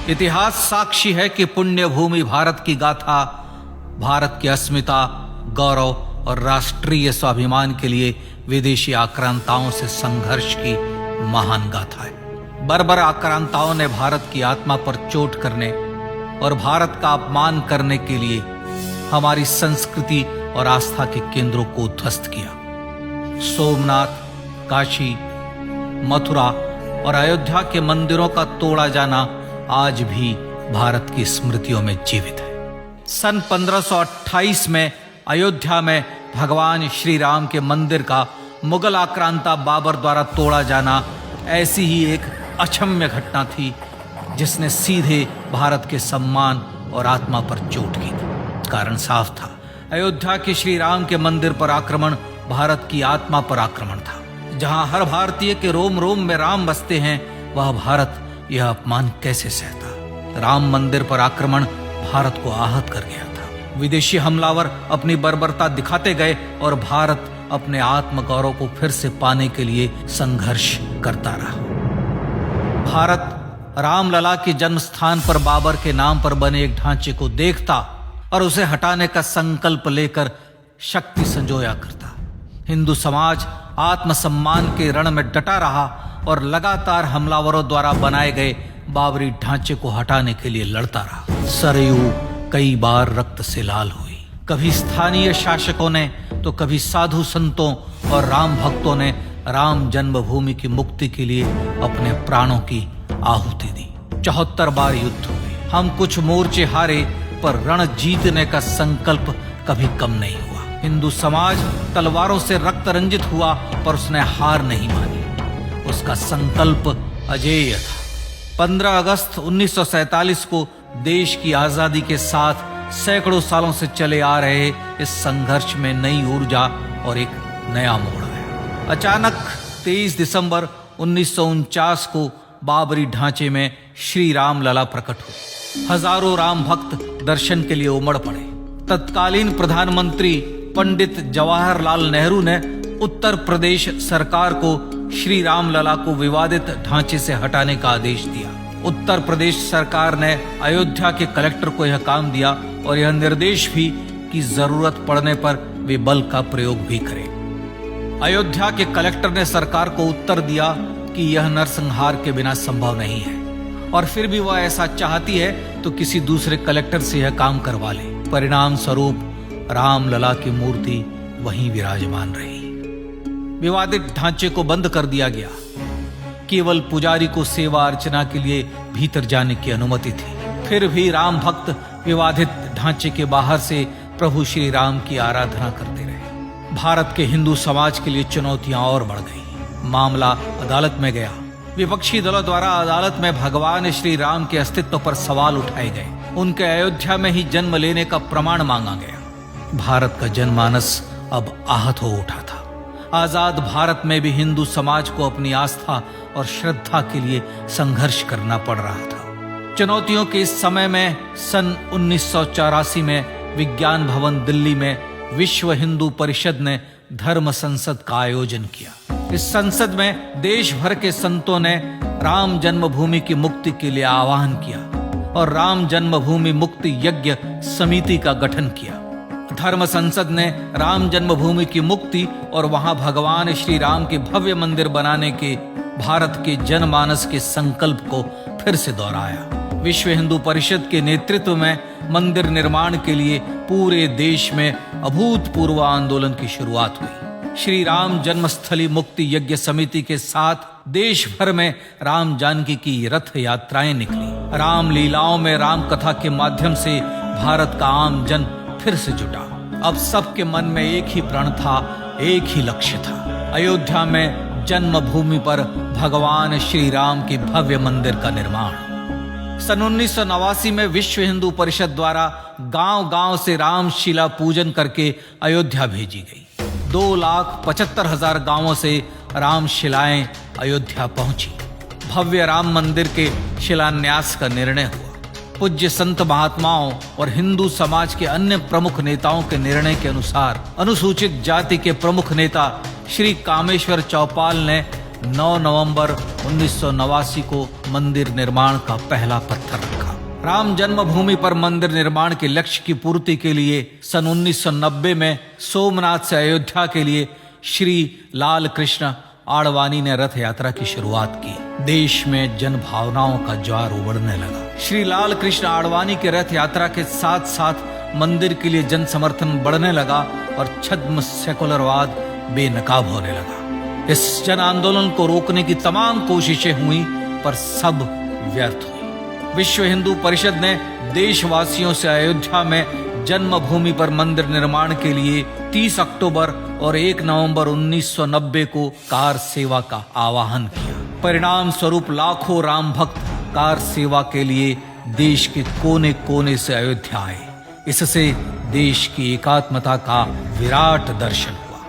इतिहास साक्षी है कि पुण्य भूमि भारत की गाथा भारत की अस्मिता, गौरव और राष्ट्रीय स्वाभिमान के लिए विदेशी आक्रांताओं से संघर्ष की महान गाथा है। बर्बर आक्रांताओं ने भारत की आत्मा पर चोट करने और भारत का अपमान करने के लिए हमारी संस्कृति और आस्था के केंद्रों को ध्वस्त किया। सोमनाथ, काशी, मथुरा और अयोध्या के मंदिरों का तोड़ा जाना आज भी भारत की स्मृतियों में जीवित है। सन 1528 में अयोध्या में भगवान श्री राम के मंदिर का मुगल आक्रांता बाबर द्वारा तोड़ा जाना ऐसी ही एक अक्षम्य घटना थी जिसने सीधे भारत के सम्मान और आत्मा पर चोट की थी। कारण साफ था, अयोध्या के श्री राम के मंदिर पर आक्रमण भारत की आत्मा पर आक्रमण था। जहां हर भारतीय के रोम रोम में राम बसते हैं, वह भारत यह अपमान कैसे सहता। राम मंदिर पर आक्रमण भारत को आहत कर गया था। विदेशी हमलावर अपनी बर्बरता दिखाते गए और भारत अपने आत्मगौरव को फिर से पाने के लिए संघर्ष करता रहा। भारत रामलला के जन्म स्थान पर बाबर के नाम पर बने एक ढांचे को देखता और उसे हटाने का संकल्प लेकर शक्ति संजोया करता। हिंदू समाज आत्मसम्मान के रण में डटा रहा और लगातार हमलावरों द्वारा बनाए गए बाबरी ढांचे को हटाने के लिए लड़ता रहा। सरयू कई बार रक्त से लाल हुई। कभी स्थानीय शासकों ने तो कभी साधु संतों और राम भक्तों ने राम जन्मभूमि की मुक्ति के लिए अपने प्राणों की आहुति दी। 74 बार युद्ध हुए। हम कुछ मोर्चे हारे, पर रण जीतने का संकल्प कभी कम नहीं हुआ। हिंदू समाज तलवारों से रक्त रंजित हुआ, पर उसने हार नहीं मानी। उसका संकल्प अजेय था। 15 अगस्त 1947 को देश की आजादी के साथ सैकड़ों सालों से चले आ रहे इस संघर्ष में नई ऊर्जा और एक नया मोड़ आया। अचानक 23 दिसंबर 1949 को बाबरी ढांचे में श्री राम लला प्रकट हुए। हजारों राम भक्त दर्शन के लिए उमड़ पड़े। तत्कालीन प्रधानमंत्री पंडित जवाहरलाल नेहरू ने उत्तर प्रदेश सरकार को श्री राम लला को विवादित ढांचे से हटाने का आदेश दिया। उत्तर प्रदेश सरकार ने अयोध्या के कलेक्टर को यह काम दिया और यह निर्देश भी कि जरूरत पड़ने पर वे बल का प्रयोग भी करें। अयोध्या के कलेक्टर ने सरकार को उत्तर दिया कि यह नरसंहार के बिना संभव नहीं है और फिर भी वह ऐसा चाहती है तो किसी दूसरे कलेक्टर से यह काम करवा ले। परिणाम स्वरूप रामलला की मूर्ति वहीं विराजमान रही। विवादित ढांचे को बंद कर दिया गया। केवल पुजारी को सेवा अर्चना के लिए भीतर जाने की अनुमति थी। फिर भी राम भक्त विवादित ढांचे के बाहर से प्रभु श्री राम की आराधना करते रहे। भारत के हिंदू समाज के लिए चुनौतियां और बढ़ गई। मामला अदालत में गया। विपक्षी दलों द्वारा अदालत में भगवान श्री राम के अस्तित्व पर सवाल उठाए गए। उनके अयोध्या में ही जन्म लेने का प्रमाण मांगा गया। भारत का जनमानस अब आहत हो उठा था। आजाद भारत में भी हिंदू समाज को अपनी आस्था और श्रद्धा के लिए संघर्ष करना पड़ रहा था। चुनौतियों के इस समय में सन 1984 में विज्ञान भवन दिल्ली में विश्व हिंदू परिषद ने धर्म संसद का आयोजन किया। इस संसद में देश भर के संतों ने राम जन्मभूमि की मुक्ति के लिए आह्वान किया और राम जन्मभूमि मुक्ति यज्ञ समिति का गठन किया। धर्म संसद ने राम जन्मभूमि की मुक्ति और वहां भगवान श्री राम के भव्य मंदिर बनाने के भारत के जनमानस के संकल्प को फिर से दोहराया। विश्व हिंदू परिषद के नेतृत्व में मंदिर निर्माण के लिए पूरे देश में अभूतपूर्व आंदोलन की शुरुआत हुई। श्री राम जन्मस्थली मुक्ति यज्ञ समिति के साथ देश भर में राम जानकी की रथ यात्राएं निकली। राम लीलाओं में राम कथा के माध्यम से भारत का आम जन फिर से जुटा। अब सबके मन में एक ही प्रण था, एक ही लक्ष्य था। अयोध्या में जन्मभूमि पर भगवान श्री राम के भव्य मंदिर का निर्माण। सन 1989 में विश्व हिंदू परिषद द्वारा गांव-गांव से रामशिला पूजन करके अयोध्या भेजी गई। 2,75,000 गांवों से रामशिलाएं अयोध्या पहुंची। भव्य राम मंदिर के शिलान्यास का निर्णय हुआ। पूज्य संत महात्माओं और हिंदू समाज के अन्य प्रमुख नेताओं के निर्णय के अनुसार अनुसूचित जाति के प्रमुख नेता श्री कामेश्वर चौपाल ने 9 नवंबर 1989 को मंदिर निर्माण का पहला पत्थर रखा। राम जन्मभूमि पर मंदिर निर्माण के लक्ष्य की पूर्ति के लिए सन 1990 में सोमनाथ से अयोध्या के लिए श्री लाल कृष्ण आडवाणी ने रथ यात्रा की शुरुआत की। देश में जन भावनाओं का ज्वार उमड़ने लगा। श्री लाल कृष्ण आडवाणी के रथ यात्रा के साथ साथ मंदिर के लिए जन समर्थन बढ़ने लगा और छद्म सेकुलरवाद बेनकाब होने लगा। इस जन आंदोलन को रोकने की तमाम कोशिशें हुई पर सब व्यर्थ हुई। विश्व हिंदू परिषद ने देशवासियों से अयोध्या में जन्मभूमि पर मंदिर निर्माण के लिए 30 अक्टूबर और 1 नवंबर 1990 को कार सेवा का आह्वान किया। परिणाम स्वरूप लाखों राम भक्त कार सेवा के लिए देश के कोने कोने से अयोध्या आए। इससे देश की एकात्मता का विराट दर्शन हुआ।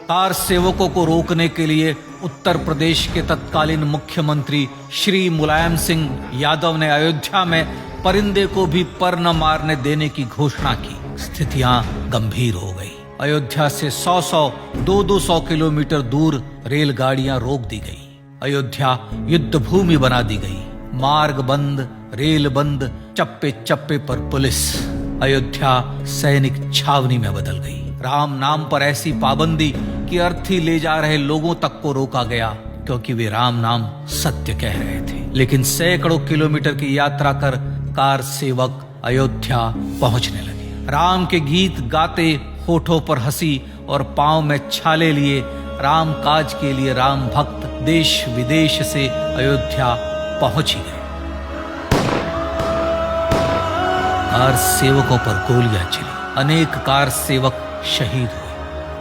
कार सेवकों को रोकने के लिए उत्तर प्रदेश के तत्कालीन मुख्यमंत्री श्री मुलायम सिंह यादव ने अयोध्या में परिंदे को भी पर न मारने देने की घोषणा की। स्थितियां गंभीर हो गई। अयोध्या से 200 किलोमीटर दूर रेलगाड़ियां रोक दी गई। अयोध्या युद्ध भूमि बना दी गई। मार्ग बंद, रेल बंद, चप्पे चप्पे पर पुलिस। अयोध्या सैनिक छावनी में बदल गई। राम नाम पर ऐसी पाबंदी कि अर्थी ले जा रहे लोगों तक को रोका गया क्योंकि वे राम नाम सत्य कह रहे थे। लेकिन सैकड़ों किलोमीटर की यात्रा कर कार सेवक अयोध्या पहुंचने लगे। राम के गीत गाते, होठों पर हंसी और पांव में छाले लिए राम काज के लिए राम भक्त देश विदेश से अयोध्या पहुंच ही गए। कार सेवकों पर गोलियां चली। अनेक कार सेवक शहीद हुए।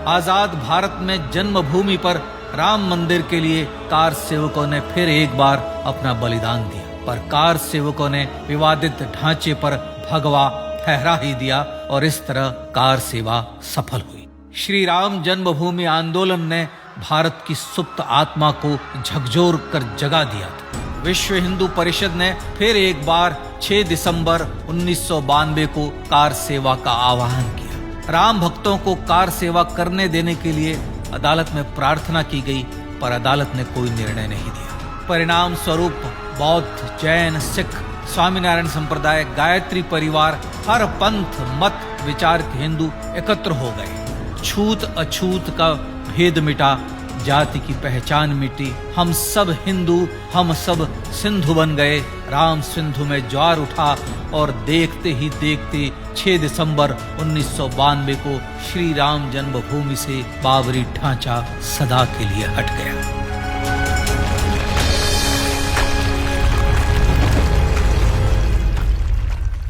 आजाद भारत में जन्मभूमि पर राम मंदिर के लिए कार सेवकों ने फिर एक बार अपना बलिदान दिया, पर कार सेवकों ने विवादित ढांचे पर भगवा ठहरा ही दिया और इस तरह कार सेवा सफल हुई। श्री राम जन्मभूमि आंदोलन ने भारत की सुप्त आत्मा को झकझोर कर जगा दिया था। विश्व हिंदू परिषद ने फिर एक बार 6 दिसंबर 1992 को कार सेवा का आह्वान किया। राम भक्तों को कार सेवा करने देने के लिए अदालत में प्रार्थना की गई, पर अदालत ने कोई निर्णय नहीं दिया। परिणाम स्वरूप बौद्ध, जैन, सिख, स्वामीनारायण संप्रदाय, गायत्री परिवार, हर पंथ मत विचार के हिंदू एकत्र हो गए। छूत अछूत का भेद मिटा, जाति की पहचान मिटी। हम सब हिंदू, हम सब सिंधु बन गए। राम सिंधु में ज्वार उठा और देखते ही देखते 6 दिसंबर 1992 को श्री राम जन्मभूमि से बाबरी ढांचा सदा के लिए हट गया।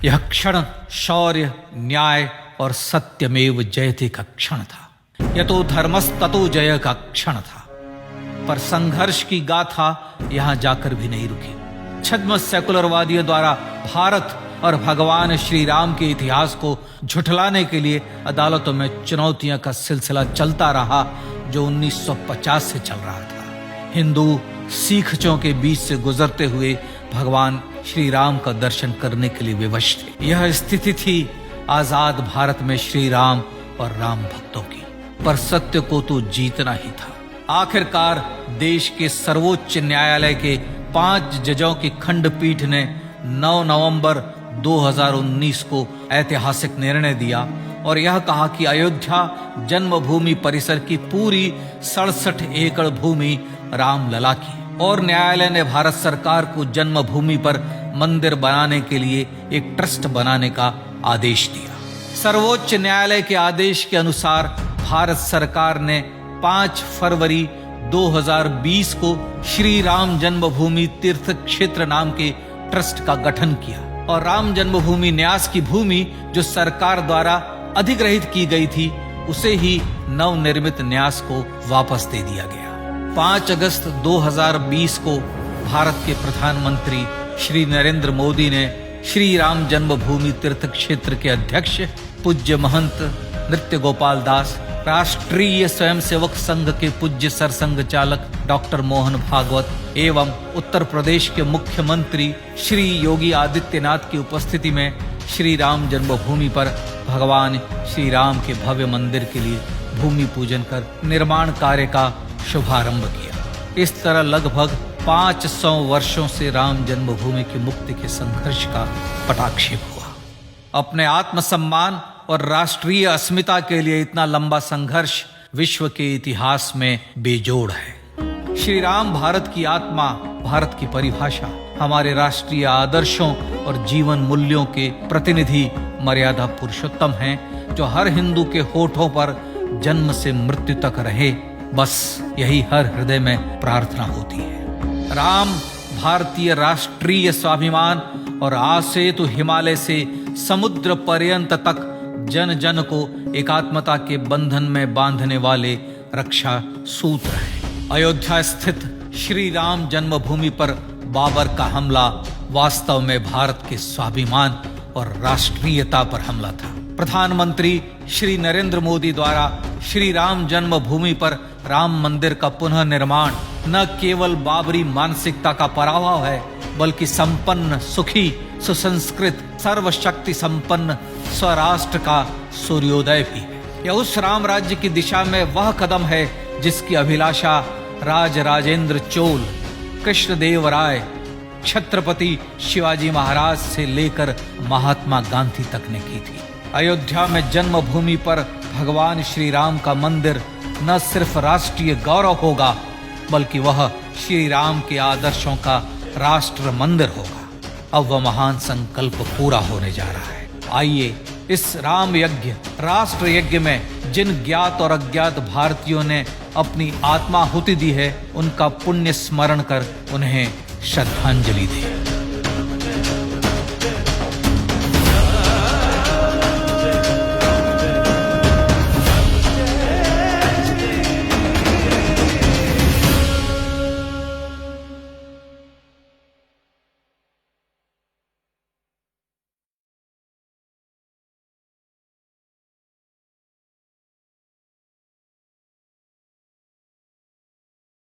यह क्षण शौर्य, न्याय और सत्यमेव जयते का क्षण था। यतो धर्मस्ततो जय का क्षण था। पर संघर्ष की गाथा यहां जाकर भी नहीं रुकी। छद्म सेकुलरवादियों द्वारा भारत और भगवान श्री राम के इतिहास को झुठलाने के लिए अदालतों में चुनौतियों का सिलसिला चलता रहा, जो 1950 से चल रहा था। हिंदू सिखों के बीच से गुजरते हुए भगवान श्री राम का दर्शन करने के लिए विवश थे। यह स्थिति थी आजाद भारत में श्री राम और राम भक्तों की। पर सत्य को तो जीतना ही था। आखिरकार देश के सर्वोच्च न्यायालय के 5 जजों की खंडपीठ ने 9 नवंबर 2019 को ऐतिहासिक निर्णय दिया और यह कहा कि अयोध्या जन्मभूमि परिसर की पूरी 67 एकड़ भूमि रामलला की, और न्यायालय ने भारत सरकार को जन्मभूमि पर मंदिर बनाने के लिए एक ट्रस्ट बनाने का आदेश दिया। सर्वोच्च न्यायालय के आदेश के अनुसार भारत सरकार ने 5 फरवरी 2020 को श्री राम जन्मभूमि तीर्थ क्षेत्र नाम के ट्रस्ट का गठन किया और राम जन्मभूमि न्यास की भूमि जो सरकार द्वारा अधिग्रहित की गई थी उसे ही नवनिर्मित न्यास को वापस दे दिया गया। 5 अगस्त 2020 को भारत के प्रधानमंत्री श्री नरेंद्र मोदी ने श्री राम जन्मभूमि तीर्थ क्षेत्र के अध्यक्ष पूज्य महंत नृत्य गोपाल दास, राष्ट्रीय स्वयंसेवक संघ के पूज्य सरसंघ चालक डॉक्टर मोहन भागवत एवं उत्तर प्रदेश के मुख्यमंत्री श्री योगी आदित्यनाथ की उपस्थिति में श्री राम जन्मभूमि पर भगवान श्री राम के भव्य मंदिर के लिए भूमि पूजन कर निर्माण कार्य का शुभारंभ किया। इस तरह लगभग 500 वर्षों से राम जन्मभूमि की मुक्ति के संघर्ष का पटाक्षेप हुआ। अपने आत्मसम्मान और राष्ट्रीय अस्मिता के लिए इतना लंबा संघर्ष विश्व के इतिहास में बेजोड़ है। श्री राम भारत की आत्मा, भारत की परिभाषा, हमारे राष्ट्रीय आदर्शों और जीवन मूल्यों के प्रतिनिधि मर्यादा पुरुषोत्तम हैं, जो हर हिंदू के होठों पर जन्म से मृत्यु तक रहे। बस यही हर हृदय में प्रार्थना होती है। राम भारतीय राष्ट्रीय स्वाभिमान और आसेतु हिमालय से समुद्र पर्यंत तक जन जन को एकात्मता के बंधन में बांधने वाले रक्षा सूत्र है। अयोध्या स्थित श्री राम जन्मभूमि पर बाबर का हमला वास्तव में भारत के स्वाभिमान और राष्ट्रीयता पर हमला था। प्रधानमंत्री श्री नरेंद्र मोदी द्वारा श्री राम जन्मभूमि पर राम मंदिर का पुनः निर्माण न केवल बाबरी मानसिकता का पराभव है, बल्कि संपन्न, सुखी, सुसंस्कृत, सर्वशक्ति संपन्न स्वराष्ट्र का सूर्योदय भी है। यह उस राम राज्य की दिशा में वह कदम है जिसकी अभिलाषा राजराजेंद्र चोल, कृष्णदेव राय, छत्रपति शिवाजी महाराज से लेकर महात्मा गांधी तक ने की थी। अयोध्या में जन्मभूमि पर भगवान श्री राम का मंदिर न सिर्फ राष्ट्रीय गौरव होगा, बल्कि वह श्री राम के आदर्शों का राष्ट्र मंदिर होगा। अब वह महान संकल्प पूरा होने जा रहा है। आइए इस राम यज्ञ, राष्ट्र यज्ञ में जिन ज्ञात और अज्ञात भारतीयों ने अपनी आत्माहुति दी है, उनका पुण्य स्मरण कर उन्हें श्रद्धांजलि दें।